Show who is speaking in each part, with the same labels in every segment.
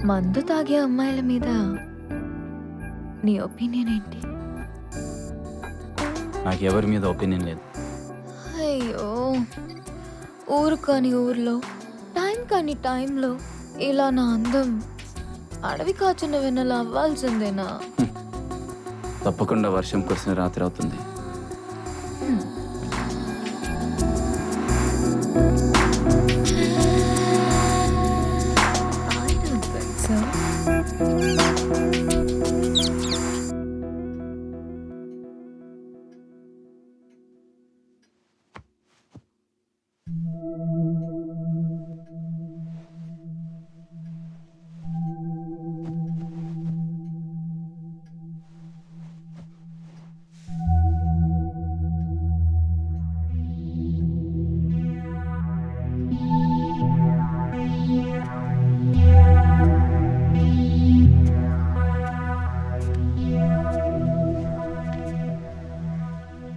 Speaker 1: మందు తాగే అమ్మాయిల మీద నీ ఒపీనియన్ ఏంటి?
Speaker 2: నాకు ఎవరి మీద ఒపీనియన్ లేదు.
Speaker 1: అయ్యో, ఊరు కాని ఊర్లో, టైం కాని టైంలో ఇలా నా అందం అడవి కాచిన వెన్నెల అవ్వాల్సిందేనా?
Speaker 2: తప్పకుండా వర్షం కురిసిన రాత్రి అవుతుంది.
Speaker 1: I don't think so.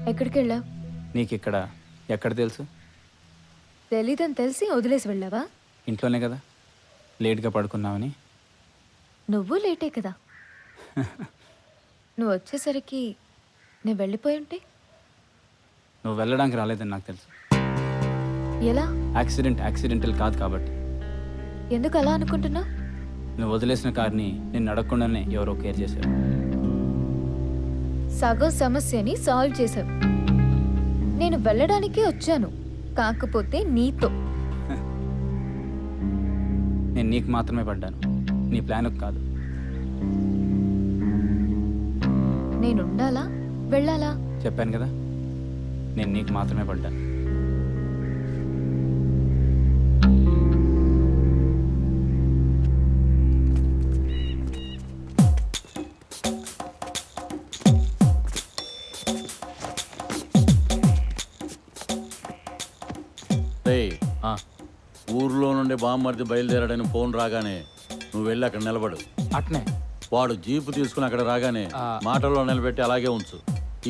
Speaker 1: ఎక్కడికి వెళ్ళావు?
Speaker 2: నీకు ఇక్కడ ఎక్కడ తెలుసు?
Speaker 1: తెలీదని తెలిసి వదిలేసి వెళ్ళావా?
Speaker 2: ఇంట్లోనే కదా, లేట్గా పడుకున్నావని.
Speaker 1: నువ్వు లేటే కదా. నువ్వు వచ్చేసరికి నేను వెళ్ళిపోయి ఉంటే?
Speaker 2: నువ్వు వెళ్ళడానికి రాలేదని నాకు తెలుసు.
Speaker 1: ఎలా?
Speaker 2: యాక్సిడెంటల్ కాదు కాబట్టి.
Speaker 1: ఎందుకు అలా అనుకుంటున్నా?
Speaker 2: నువ్వు వదిలేసిన కార్ని నేను అడగకుండానే ఎవరో కేర్ చేశారు.
Speaker 1: సగం సమస్యని సాల్వ్ చేసావు. నేను వెళ్ళడానికే వచ్చాను, కాకపోతే నీతో.
Speaker 2: నేను నీకు మాత్రమే పడ్డాను, నీ ప్లాన్కు కాదు.
Speaker 1: నేను ఉండాలా వెళ్ళాలా?
Speaker 2: చెప్పాను కదా, నేను నీకు మాత్రమే పడ్డాను.
Speaker 3: ఊర్లో నుండి బామ్మర్ది బయలుదేరాడని ఫోన్ రాగానే నువ్వు వెళ్ళి అక్కడ నిలబడు.
Speaker 2: అట్నే
Speaker 3: వాడు జీపు తీసుకుని అక్కడ రాగానే మాటల్లో నిలబెట్టి అలాగే ఉంచు.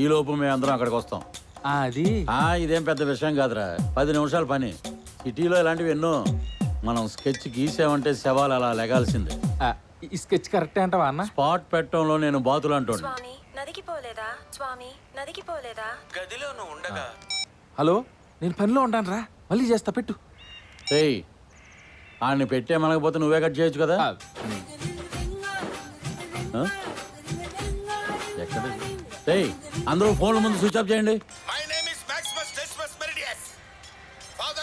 Speaker 3: ఈ లోపు మేము అందరం అక్కడికి వస్తాం.
Speaker 2: అది
Speaker 3: ఇదేం పెద్ద విషయం కాదురా, 10 నిమిషాల పని. సిటీలో ఇలాంటివి ఎన్నో. మనం స్కెచ్ గీసామంటే శవాలు అలా లెగాల్సిందే.
Speaker 2: ఈ స్కెచ్ కరెక్టే అంటావా అన్న?
Speaker 3: స్పాట్ పెట్టడంలో నేను బాతులు అంటాను.
Speaker 4: గదిలో నువ్వు ఉండగా.
Speaker 2: హలో, నేను పనిలో ఉంటాను రా, మళ్ళీ చేస్తా, పెట్టు.
Speaker 3: ఏయ్, ఆడిని పెట్టే మనకపోతే నువ్వే కట్ చేయొచ్చు కదా. ఎక్కడ? ఏయ్, అందరూ ఫోన్ల ముందు స్విచ్ ఆఫ్ చేయండి.
Speaker 4: My name is Maximus Decimus Meridius.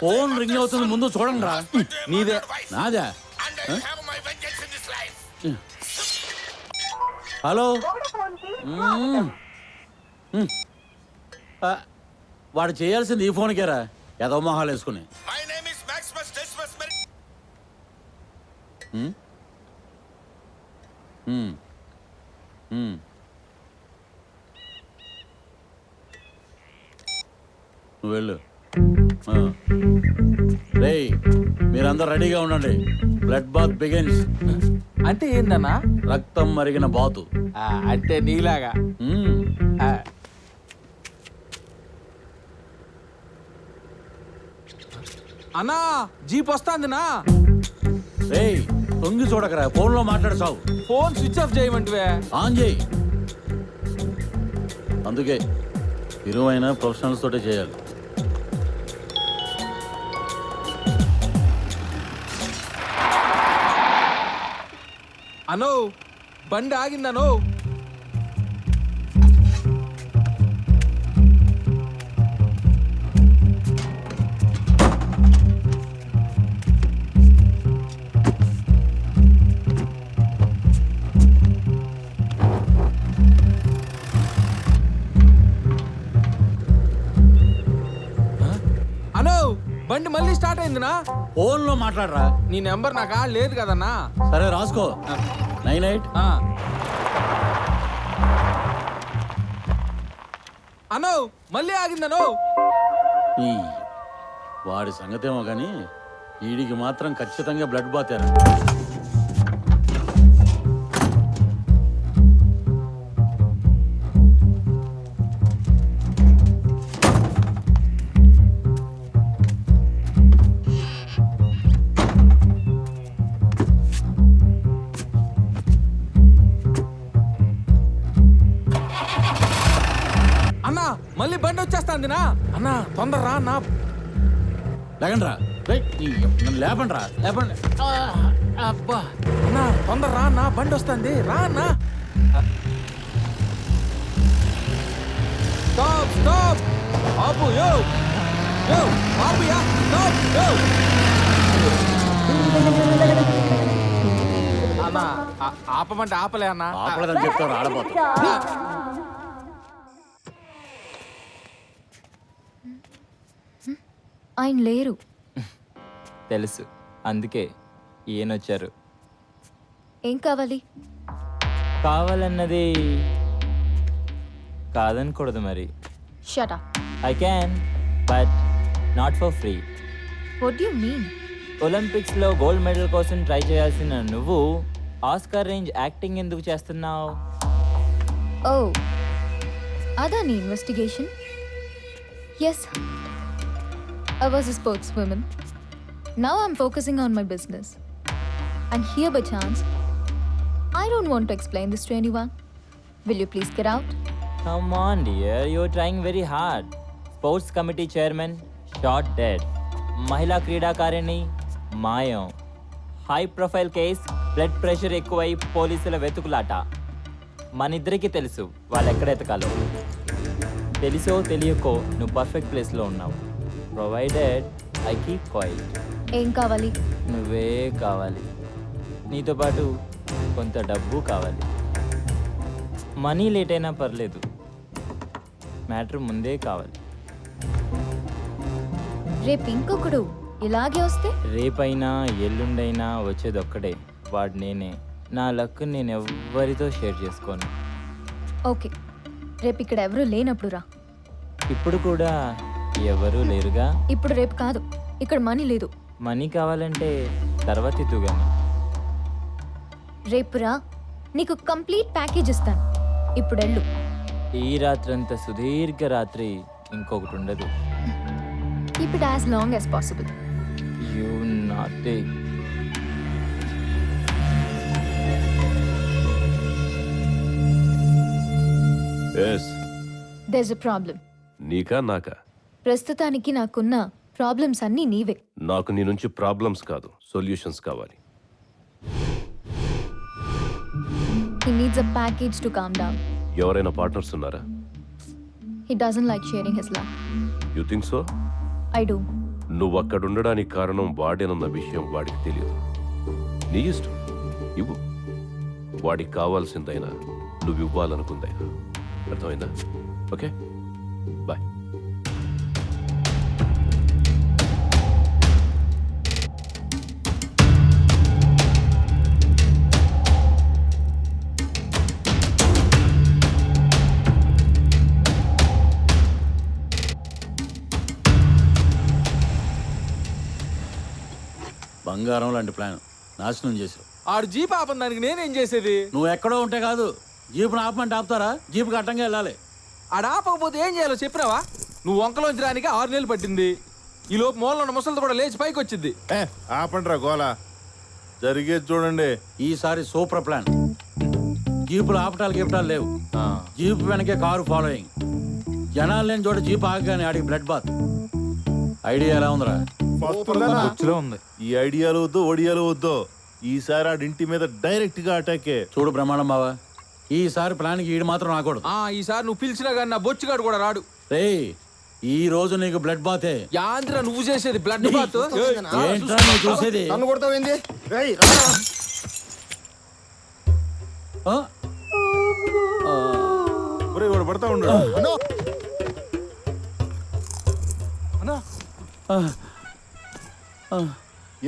Speaker 3: Phone ring అవుతుంది, ముందు చూడండి రా.
Speaker 2: నీదే.
Speaker 3: నాదా?
Speaker 4: And I have my vengeance in this life.
Speaker 3: Hello. వాడు చేయాల్సింది ఈ ఫోన్కేరా, ఏదో మొహాలు వేసుకుని.
Speaker 4: My name is Maximus Decimus Meridius.
Speaker 3: నువ్వు వెళ్ళు. రేయ్, మీరందరూ రెడీగా ఉండండి. Blood bath begins.
Speaker 2: అంటే ఏందన్నా?
Speaker 3: రక్తం మరిగిన బాతు.
Speaker 2: అంటే నీలాగా. అన్నా, జీప్ వస్తాందినా.
Speaker 3: రేయ్, తొంగి చూడకరా, ఫోన్లో మాట్లాడు సావు.
Speaker 2: ఫోన్ స్విచ్ ఆఫ్ చేయమంటివే.
Speaker 3: ఆన్ చేయి. అందుకే ఇరువైన ప్రొఫెషనల్స్ తోటే చేయాలి.
Speaker 2: అనో, బండి ఆగిందనో. అనో, బండి మళ్ళీ స్టార్ట్ అయిందినా.
Speaker 3: ఫోన్లో మాట్లాడరా.
Speaker 2: నీ నెంబర్ నాకు లేదు కదన్నా.
Speaker 3: సరే రాసుకో. 98.
Speaker 2: అనో, మళ్ళీ ఆగిందనో.
Speaker 3: వాడి సంగతేమో కానీ వీడికి మాత్రం ఖచ్చితంగా బ్లడ్ బాతేరా.
Speaker 5: మందినా అన్నా తొందరరా అన్నా.
Speaker 3: లేకండి రా నన్ను లేపండి రా లేపండి. అబ్బా
Speaker 5: అన్నా తొందరరా అన్నా, బండి వస్తుంది రా అన్నా. స్టాప్ స్టాప్ ఆపు యో యో ఆపుయా స్టాప్ యో. అన్నా ఆపమంటే ఆపలే అన్నా.
Speaker 3: ఆపలేదని చెప్తారు ఆడపోతా.
Speaker 1: ఆయన లేరు.
Speaker 2: తెలుసు, అందుకే ఈయనొచ్చారు.
Speaker 1: ఏం కావాలి?
Speaker 2: కావాలన్నది కాదనకూడదు మరి.
Speaker 1: Shut up.
Speaker 2: I can, but not for free.
Speaker 1: What do you mean?
Speaker 2: ఒలింపిక్స్లో గోల్డ్ మెడల్ కోసం ట్రై చేయాల్సిన నువ్వు ఆస్కార్ రేంజ్ యాక్టింగ్ ఎందుకు చేస్తున్నావు?
Speaker 1: ఓ, అదా నీ investigation? Yes, I was a sportswoman. Now I'm focusing on my business. And here by chance, I don't want to explain this to anyone. Will you please get out?
Speaker 2: Come on dear, you're trying very hard. Sports committee chairman shot dead. మహిళా క్రీడాకారిణి మాయం. High profile case, blood pressure ఎక్కువై పోలీసుల వెతుకులాట. మనిద్దరికీ తెలుసు వాళ్ళు ఎక్కడ ఎతకాలో. తెలుసో తెలియకో నువ్వు పర్ఫెక్ట్ ప్లేస్లో ఉన్నావు. Provided I keep quiet.
Speaker 1: ఏం కావాలి?
Speaker 2: నువ్వే కావాలి. నీతో పాటు కొంత డబ్బు కావాలి. మనీ లేట్ అయినా పర్లేదు, మ్యాటర్ ముందే కావాలి.
Speaker 1: రేపు ఇంకొకడు ఇలాగే వస్తే?
Speaker 2: రేపైనా ఎల్లుండైనా వచ్చేది ఒక్కడే, వాడు నేనే. నా లక్ నేను ఎవ్వరితో షేర్ చేసుకోను.
Speaker 1: ఓకే, రేపు ఇక్కడ ఎవరూ లేనప్పుడు రా.
Speaker 2: ఇప్పుడు కూడా ఎవరూ లేరుగా.
Speaker 1: ఇప్పుడు రేపు కాదు, ఇక్కడ మనీ లేదు.
Speaker 2: మనీ కావాలంటే తర్వాత ఇద్దు గాని.
Speaker 1: రేపు రా, నీకు కంప్లీట్ ప్యాకేజ్ ఇస్తాను. ఇప్పుడు వెళ్ళు.
Speaker 2: ఈ రాత్రంత సుదీర్ఘ రాత్రి ఇంకొకటి ఉండదు.
Speaker 1: Keep it as long as possible.
Speaker 2: You not.
Speaker 1: There's a problem.
Speaker 6: నీకా నాకా?
Speaker 1: ప్రస్తుతానికి నాకున్న ప్రాబ్లమ్స్ అన్నీ నీవే.
Speaker 6: నాకు నీ నుంచి ప్రాబ్లమ్స్ కాదు, సొల్యూషన్స్ కావాలి.
Speaker 1: He needs a package to calm down.
Speaker 6: ఎవరైనా పార్ట్నర్స్ ఉన్నారా?
Speaker 1: He doesn't like sharing his luck.
Speaker 6: You think so?
Speaker 1: I do.
Speaker 6: నువ్వు అక్కడ ఉండడానికి కారణం వాడేనన్న విషయం వాడికి తెలియదు. నీ ఇష్టం, ఇవ్వు. వాడికి కావాల్సిందైనా నువ్వు ఇవ్వాలనుకుందైనా. అర్థమైందా? Okay, bye.
Speaker 3: బంగారం లాంటి ప్లాన్ నాశనం చేసావు.
Speaker 5: ఆడు జీప్ ఆపం, దానికి నేనేం చేసేది?
Speaker 3: నువ్వు ఎక్కడో ఉంటే కాదు, జీపును ఆపమంటే ఆపుతారా? జీపుకి అడ్డంగా వెళ్ళాలి.
Speaker 5: ఆడ ఆపకపోతే ఏం చేయాలో చెప్పినావా? నువ్వు వంకలోంచి రానికి 6 నెలలు పట్టింది. ఈ లోపు మూలలో ఉన్న ముసలితో కూడా లేచి పైకి వచ్చింది.
Speaker 7: ఆపండ్రా గోలా, జరిగేది చూడండి.
Speaker 3: ఈసారి సూపర్ ప్లాన్. జీపులు ఆపటాలు గీపటాలు లేవు. జీపు వెనకే కారు ఫాలోయింగ్. జనాలు లేని చోట జీప్ ఆగగానే ఆడికి బ్లడ్ బాత్. ఐడియా ఎలా ఉందిరా?
Speaker 5: బొచ్చులో ఉంది.
Speaker 7: ఈ ఐడియాలు వద్దు, ఒడియాలు వద్దు. ఈసారి ఆడింటి మీద డైరెక్ట్ గా అటాకే.
Speaker 3: చూడు బ్రహ్మాండం బావా, ఈసారి ప్లాన్కి ఈడు మాత్రం రాకూడదు.
Speaker 5: ఈసారి నువ్వు పిలిచినా కానీ నా బొచ్చుగాడు కూడా రాడు.
Speaker 3: రేయ్, ఈ రోజు నీకు బ్లడ్ బాతే.
Speaker 5: యాంద్ర నువ్వు చేసేది బ్లడ్ బాత్?
Speaker 3: ఏంట్రా నువ్వు చూసేది?
Speaker 7: నన్ను కొడతావేంది?
Speaker 3: ఆ?
Speaker 7: ఒరేయ్, వాడు పడతా ఉండు.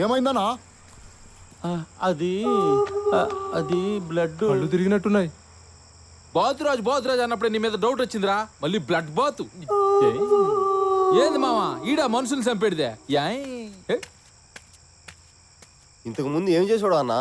Speaker 7: ఏమైందన్నా?
Speaker 3: అది అది బ్లడ్
Speaker 5: కళ్ళు తిరిగినట్టున్నాయి. బాతురాజు అన్నప్పుడే నీ మీద డౌట్ వచ్చిందిరా. మళ్ళీ బ్లడ్ బాత్ ఏంది మావా? ఈడా మనుషుల్ని చంపేడిదే.
Speaker 8: ఇంతకు ముందు ఏం చేసాడు అన్న?